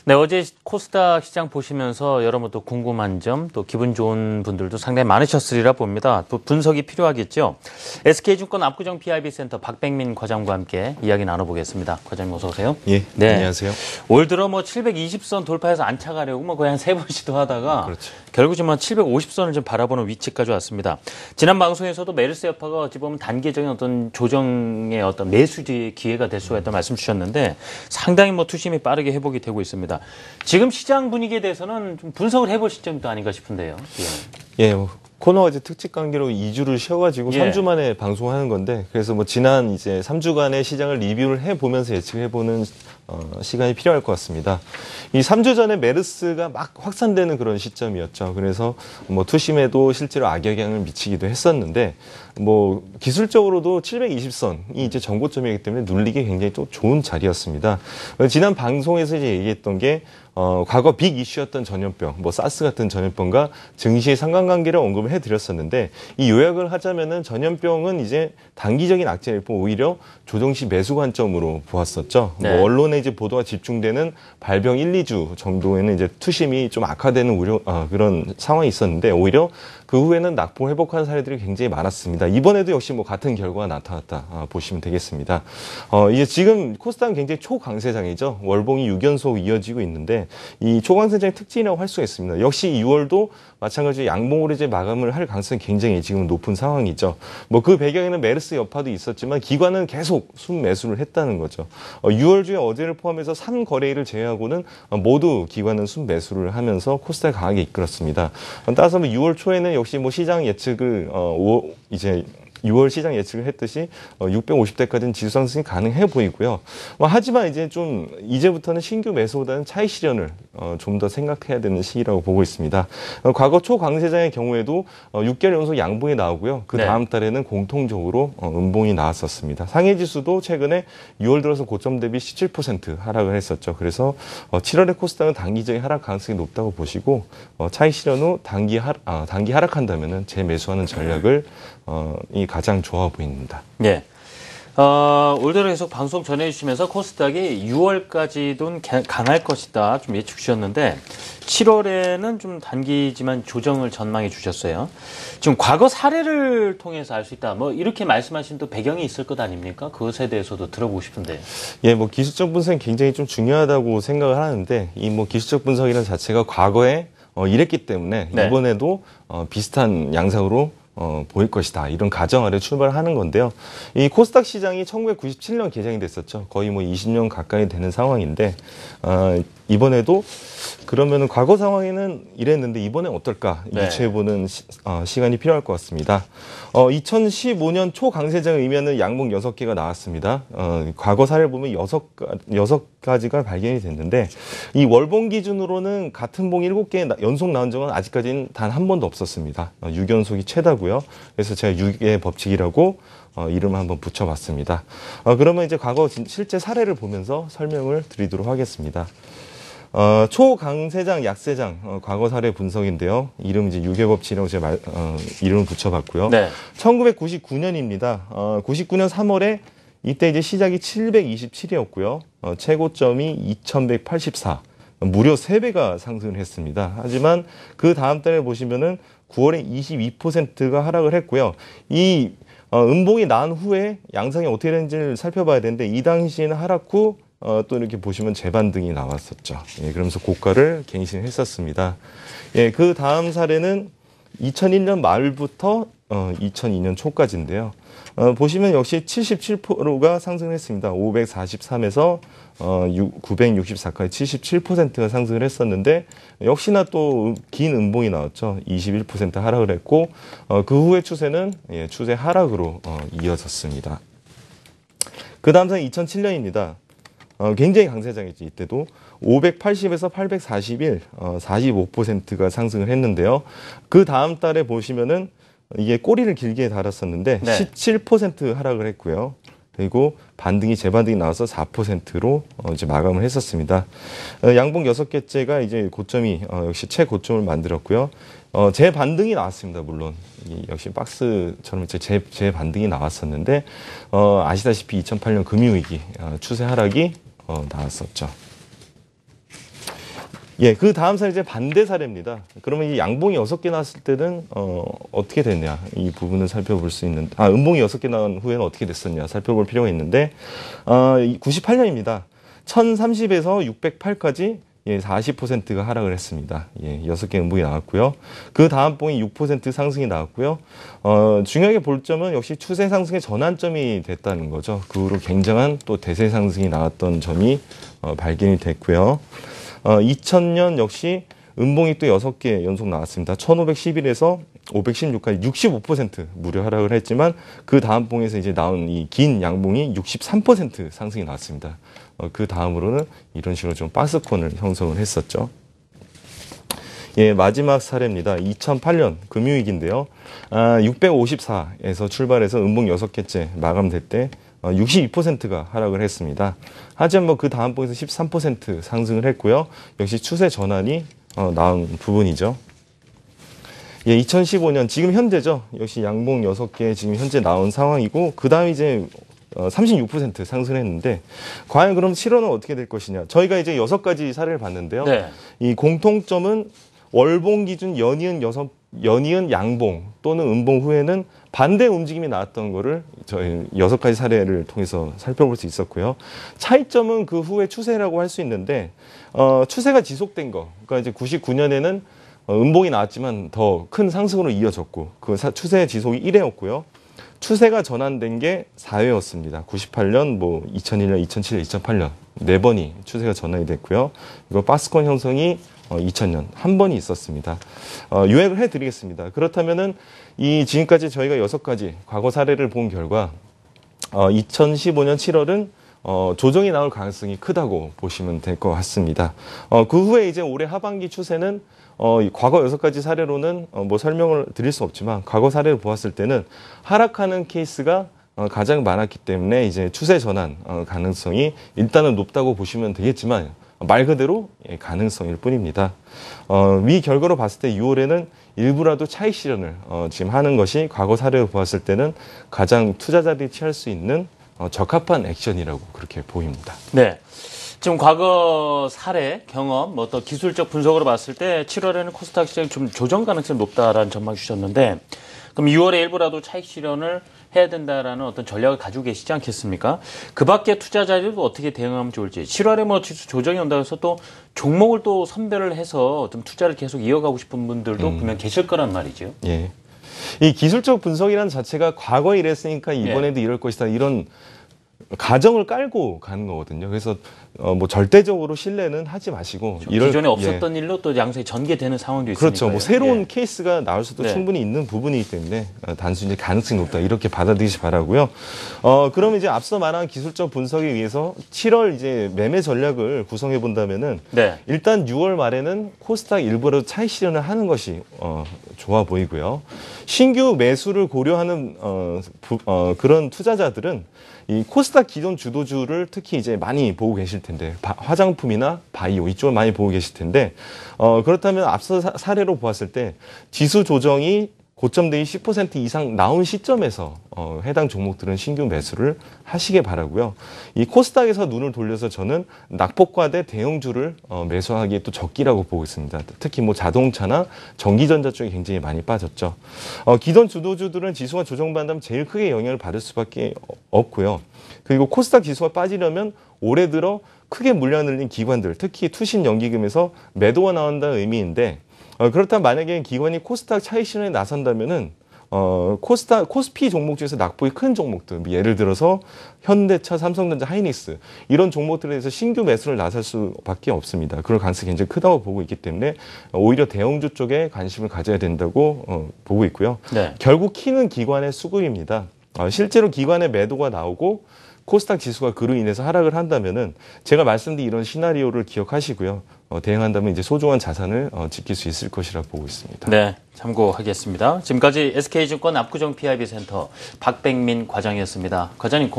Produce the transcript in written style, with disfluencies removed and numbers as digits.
네, 어제 코스닥 시장 보시면서 여러분 또 궁금한 점, 또 기분 좋은 분들도 상당히 많으셨으리라 봅니다. 또 분석이 필요하겠죠. SK증권 압구정 PIB센터 박백민 과장과 함께 이야기 나눠보겠습니다. 과장님 어서 오세요. 예, 네. 안녕하세요. 올 들어 720선 돌파해서 안착하려고 거의 한 3번 시도하다가 그렇죠. 결국 지금 750선을 좀 바라보는 위치까지 왔습니다. 지난 방송에서도 메르스 여파가 어찌 보면 단계적인 어떤 조정의 어떤 매수 기회가 될 수가 있다는 말씀 주셨는데 상당히 투심이 빠르게 회복이 되고 있습니다. 지금 시장 분위기에 대해서는 좀 분석을 해볼 시점도 아닌가 싶은데요. 예, 코너가 이제 특집 관계로 2주를 쉬어가지고 3주 만에 방송하는 건데, 그래서 지난 이제 3주간의 시장을 리뷰를 해보면서 예측해보는 시간이 필요할 것 같습니다. 이 3주 전에 메르스가 막 확산되는 그런 시점이었죠. 그래서 투심에도 실제로 악영향을 미치기도 했었는데, 기술적으로도 720선이 이제 전고점이기 때문에 눌리기 굉장히 또 좋은 자리였습니다. 지난 방송에서 이제 얘기했던 게, 과거 빅 이슈였던 전염병, 사스 같은 전염병과 증시의 상관관계를 언급을 해드렸었는데, 이 요약을 하자면은 전염병은 이제 단기적인 악재일 뿐 오히려 조정시 매수 관점으로 보았었죠. 네. 언론에 이제 보도가 집중되는 발병 1, 2주 정도에는 이제 투심이 좀 악화되는 그런 상황이 있었는데, 오히려 그 후에는 낙폭 회복한 사례들이 굉장히 많았습니다. 이번에도 역시 같은 결과가 나타났다 보시면 되겠습니다. 이제 지금 코스닥은 굉장히 초강세장이죠. 월봉이 6연속 이어지고 있는데, 이 초강세장의 특징이라고 할 수가 있습니다. 역시 6월도 마찬가지로 양봉으로 이제 마감을 할 가능성이 굉장히 지금 높은 상황이죠. 그 배경에는 메르스 여파도 있었지만 기관은 계속 순매수를 했다는 거죠. 6월 중에 어제를 포함해서 3거래일을 제외하고는 모두 기관은 순매수를 하면서 코스닥을 강하게 이끌었습니다. 따라서 6월 초에는 역시 시장 예측을 이제 6월 시장 예측을 했듯이 650대까지는 지수 상승이 가능해 보이고요. 하지만 이제부터는 신규 매수보다는 차익 실현을 좀 더 생각해야 되는 시기라고 보고 있습니다. 과거 초강세장의 경우에도 6개월 연속 양봉이 나오고요. 그 다음 달에는 공통적으로 음봉이 나왔었습니다. 상해 지수도 최근에 6월 들어서 고점 대비 17% 하락을 했었죠. 그래서 7월의 코스닥은 단기적인 하락 가능성이 높다고 보시고, 차익 실현 후 단기 하락한다면은 재매수하는 전략을 이 가장 좋아 보입니다. 예. 올 들어 계속 방송 전해주시면서 코스닥이 6월까지도 강할 것이다 좀 예측 주셨는데 7월에는 좀 단기지만 조정을 전망해 주셨어요. 지금 과거 사례를 통해서 알 수 있다. 이렇게 말씀하신 또 배경이 있을 것 아닙니까? 그것에 대해서도 들어보고 싶은데. 예, 기술적 분석이 굉장히 좀 중요하다고 생각을 하는데, 이 기술적 분석이라는 자체가 과거에 이랬기 때문에 이번에도 비슷한 양상으로 보일 것이다. 이런 가정 아래 출발하는 건데요. 이 코스닥 시장이 1997년 개장이 됐었죠. 거의 20년 가까이 되는 상황인데, 이번에도 그러면은 과거 상황에는 이랬는데 이번에 어떨까 유추해보는 시간이 필요할 것 같습니다. 2015년 초강세장을 의미하는 양봉 6개가 나왔습니다. 과거 사례를 보면 6가지가 발견이 됐는데, 이 월봉 기준으로는 같은 봉 7개 연속 나온 적은 아직까지는 단 한 번도 없었습니다. 6연속이 최다고요. 그래서 제가 6의 법칙이라고 이름을 한번 붙여봤습니다. 그러면 이제 과거 실제 사례를 보면서 설명을 드리도록 하겠습니다. 초강세장, 약세장, 과거 사례 분석인데요. 이름 이제 유계법칙이라고 제가 이름을 붙여봤고요. 1999년입니다. 99년 3월에 이때 이제 시작이 727이었고요. 최고점이 2184. 무려 3배가 상승을 했습니다. 하지만 그 다음 달에 보시면은 9월에 22%가 하락을 했고요. 이 음봉이 난 후에 양상이 어떻게 되는지를 살펴봐야 되는데, 이 당시에는 하락 후 또 이렇게 보시면 재반등이 나왔었죠. 예, 그러면서 고가를 갱신했었습니다. 예, 그 다음 사례는 2001년 말부터 2002년 초까지인데요. 보시면 역시 77%가 상승을 했습니다. 543에서 964까지 77%가 상승을 했었는데, 역시나 또 긴 음봉이 나왔죠. 21% 하락을 했고, 그 후의 추세는 추세 하락으로 이어졌습니다. 그 다음 사례 2007년입니다. 굉장히 강세장이지. 이때도 580에서 841, 45%가 상승을 했는데요. 그 다음 달에 보시면은 이게 꼬리를 길게 달았었는데 17% 하락을 했고요. 그리고 재반등이 나와서 4%로 이제 마감을 했었습니다. 양봉 6개째가 이제 고점이 역시 최고점을 만들었고요. 재반등이 나왔습니다. 물론 역시 박스처럼 재반등이 나왔었는데, 아시다시피 2008년 금융위기 추세 하락이 나왔었죠. 예, 그 다음 사례 이제 반대 사례입니다. 그러면 이 양봉이 6개 나왔을 때는 어떻게 됐냐 이 부분을 살펴볼 수 있는 음봉이 6개 나온 후에는 어떻게 됐었냐 살펴볼 필요가 있는데 98년입니다. 1030에서 608까지 40%가 하락을 했습니다. 6개 음봉이 나왔고요. 그 다음 봉이 6% 상승이 나왔고요. 중요하게 볼 점은 역시 추세 상승의 전환점이 됐다는 거죠. 그 후로 굉장한 또 대세 상승이 나왔던 점이 발견이 됐고요. 2000년 역시 음봉이 또 6개 연속 나왔습니다. 1511에서 516까지 65% 무려 하락을 했지만 그 다음 봉에서 이제 나온 이 긴 양봉이 63% 상승이 나왔습니다. 그 다음으로는 이런 식으로 좀 박스권을 형성을 했었죠. 예, 마지막 사례입니다. 2008년 금융위기인데요. 654에서 출발해서 음봉 6개째 마감될 때 62%가 하락을 했습니다. 하지만 뭐 그 다음 봉에서 13% 상승을 했고요. 역시 추세 전환이 나온 부분이죠. 예, 2015년 지금 현재죠. 역시 양봉 6개 지금 현재 나온 상황이고 그 다음 이제 36% 상승했는데 과연 그럼 실현은 어떻게 될 것이냐. 저희가 이제 6가지 사례를 봤는데요. 네. 이 공통점은 월봉 기준 연이은 양봉 또는 음봉 후에는 반대 움직임이 나왔던 거를 저희 6가지 사례를 통해서 살펴볼 수 있었고요. 차이점은 그 후의 추세라고 할 수 있는데 추세가 지속된 거. 그러니까 이제 99년에는 음봉이 나왔지만 더 큰 상승으로 이어졌고 그 추세 지속이 1회였고요. 추세가 전환된 게 4회였습니다. 98년, 2001년, 2007년, 2008년 4번이 추세가 전환이 됐고요. 이거 박스권 형성이 2000년 한 번이 있었습니다. 요약을 해드리겠습니다. 그렇다면은 이 지금까지 저희가 6가지 과거 사례를 본 결과 2015년 7월은 조정이 나올 가능성이 크다고 보시면 될 것 같습니다. 그 후에 이제 올해 하반기 추세는 과거 6가지 사례로는 설명을 드릴 수 없지만 과거 사례를 보았을 때는 하락하는 케이스가 가장 많았기 때문에 이제 추세 전환 가능성이 일단은 높다고 보시면 되겠지만 말 그대로 가능성일 뿐입니다. 위 결과로 봤을 때 6월에는 일부라도 차익 실현을 지금 하는 것이 과거 사례를 보았을 때는 가장 투자자들이 취할 수 있는 적합한 액션이라고 그렇게 보입니다. 네. 지금 과거 사례, 경험, 또 기술적 분석으로 봤을 때 7월에는 코스닥 시장이 좀 조정 가능성이 높다라는 전망 주셨는데 그럼 6월에 일부라도 차익 실현을 해야 된다라는 어떤 전략을 가지고 계시지 않겠습니까? 그 밖에 투자자들도 어떻게 대응하면 좋을지 7월에 지수 조정이 온다고 해서 또 종목을 또 선별을 해서 좀 투자를 계속 이어가고 싶은 분들도 분명 계실 거란 말이죠. 예. 이 기술적 분석이라는 자체가 과거에 이랬으니까 이번에도 이럴 것이다. 이런 가정을 깔고 가는 거거든요. 그래서 절대적으로 신뢰는 하지 마시고 기존에 없었던 일로 또 양상이 전개되는 상황도 있으니까요. 그렇죠. 새로운 케이스가 나올 수도 충분히 있는 부분이기 때문에 단순히 가능성이 높다 이렇게 받아들이시 바라고요. 그럼 이제 앞서 말한 기술적 분석에 의해서 7월 이제 매매 전략을 구성해 본다면은 일단 6월 말에는 코스닥 일부라도 차익 실현을 하는 것이 좋아 보이고요. 신규 매수를 고려하는 그런 투자자들은 이 코스닥 기존 주도주를 특히 이제 많이 보고 계실 텐데 화장품이나 바이오 이쪽을 많이 보고 계실 텐데 그렇다면 앞서 사례로 보았을 때 지수 조정이 고점 대비 10% 이상 나온 시점에서 해당 종목들은 신규 매수를 하시길 바라고요. 이 코스닥에서 눈을 돌려서 저는 낙폭과대 대형주를 매수하기에 또 적기라고 보고 있습니다. 특히 자동차나 전기전자 쪽에 굉장히 많이 빠졌죠. 기존 주도주들은 지수가 조정받는다면 제일 크게 영향을 받을 수밖에 없고요. 그리고 코스닥 지수가 빠지려면 올해 들어 크게 물량 늘린 기관들, 특히 투신 연기금에서 매도가 나온다는 의미인데 그렇다면 만약에 기관이 코스닥 차익 실현에 나선다면은 코스피 종목 중에서 낙폭이 큰 종목들, 예를 들어서 현대차, 삼성전자, 하이닉스 이런 종목들에 대해서 신규 매수를 나설 수밖에 없습니다. 그럴 가능성이 굉장히 크다고 보고 있기 때문에 오히려 대형주 쪽에 관심을 가져야 된다고 보고 있고요. 결국 키는 기관의 수급입니다. 실제로 기관의 매도가 나오고 코스닥 지수가 그로 인해서 하락을 한다면은 제가 말씀드린 이런 시나리오를 기억하시고요. 대응한다면 이제 소중한 자산을 지킬 수 있을 것이라 보고 있습니다. 네, 참고하겠습니다. 지금까지 SK증권 압구정 PIB센터 박백민 과장이었습니다. 과장님.